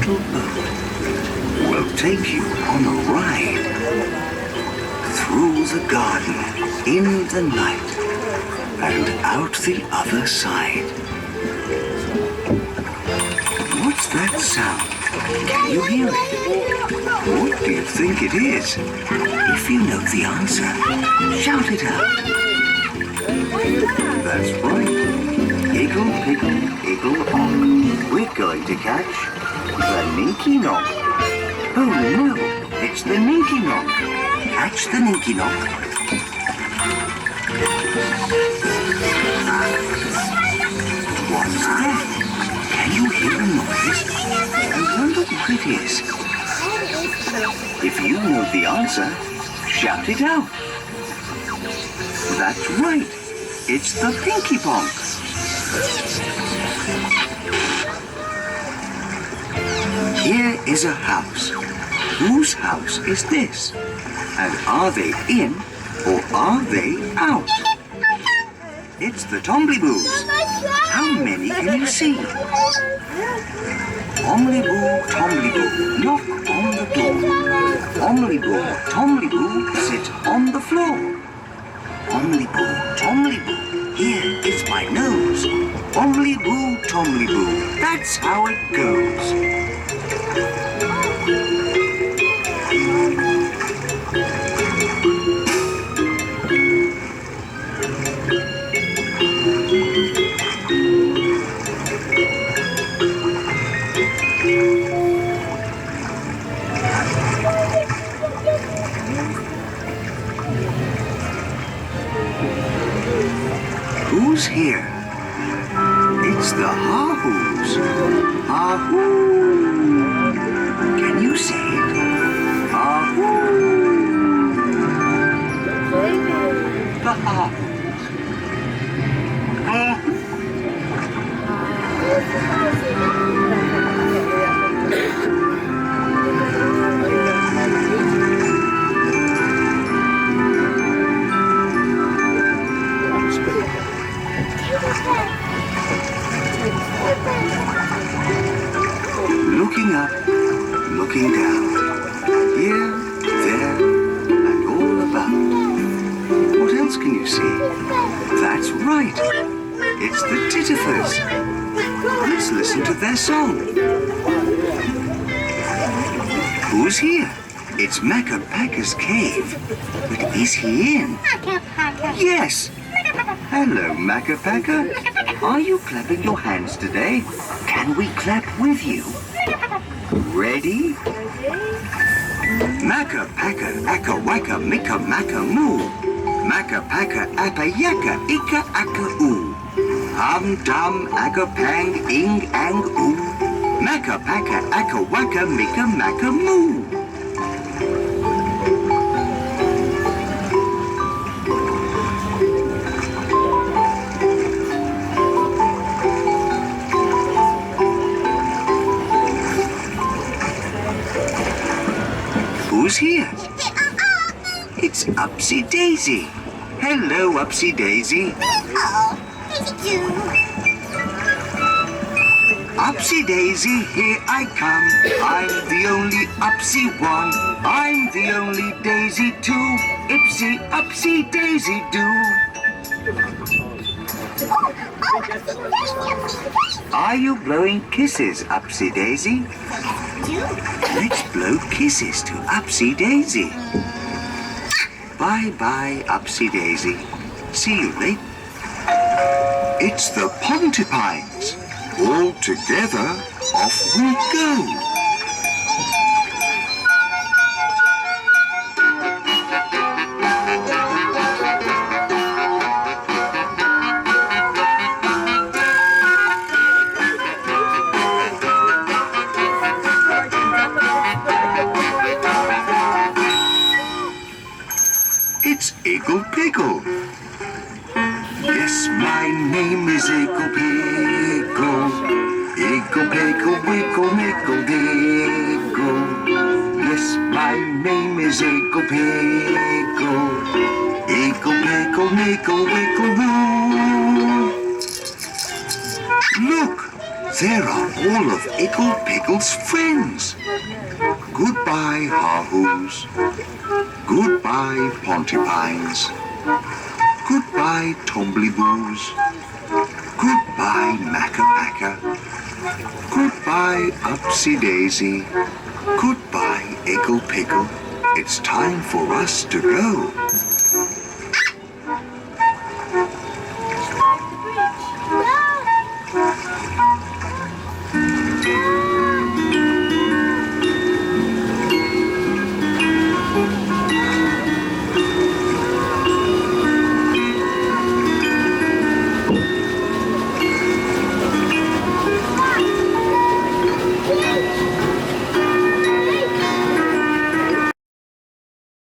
little boat will take you on a ride through the garden in the night and out the other side. What's that sound? Can you hear it? What do you think it is? If you know the answer, shout it out. That's right. Igglepiggle, Igglepong. We're going to catch the Ninky Nonk. Oh no, it's the Ninky Nonk. Catch the Ninky Nonk. What's that? Can you hear a noise? I wonder what it is. If you know the answer, shout it out. That's right. It's the Pinky Ponk. Here is a house. Whose house is this? And are they in or are they out? It's the Tombliboos. How many can you see? Tombliboo, knock on the door. Tombliboo, sit on the floor. Tombliboo, here is my nose. Tombliboo, that's how it goes. Who's here? It's the Hahoos. Hahoo. Can you say it? Hahoo. The Hahoos. Hahoo. Looking up, looking down, here, there, and all about. What else can you see? That's right, it's the Tittifers. Let's listen to their song. Who's here? It's Makapaka's cave. But is he in? Yes. Hello, Makapaka. Are you clapping your hands today? Can we clap with you? Ready? Makapaka, aka waka, mika maka moo. Makapaka, apa yaka, ika aka oo. Hum dum, aga pang, ing ang oo. Makapaka, aka waka, mika maka moo. Who's here? It's Upsy Daisy. Hello, Upsy Daisy. Hello, Daisy too. Upsy Daisy, here I come. I'm the only Upsy one. I'm the only Daisy too. Ipsy, Upsy Daisy do. Are you blowing kisses, Upsy Daisy? Let's blow kisses to Upsy Daisy. Bye-bye, Upsy Daisy. See you later. It's the Pontypines. All together, off we go. It's Igglepiggle. Yes, my name is Igglepiggle. Igglepiggle, wiggle, nickle, diggle. Yes, my name is Igglepiggle. Igglepiggle, nickle, wiggle, roo. Look, There are all of Igglepiggle's friends. Goodbye, Hahoos. Goodbye, Pontypines. Goodbye, Tombliboos. Goodbye, Macca. Goodbye, Upsy Daisy. Goodbye, Igglepiggle. It's time for us to go.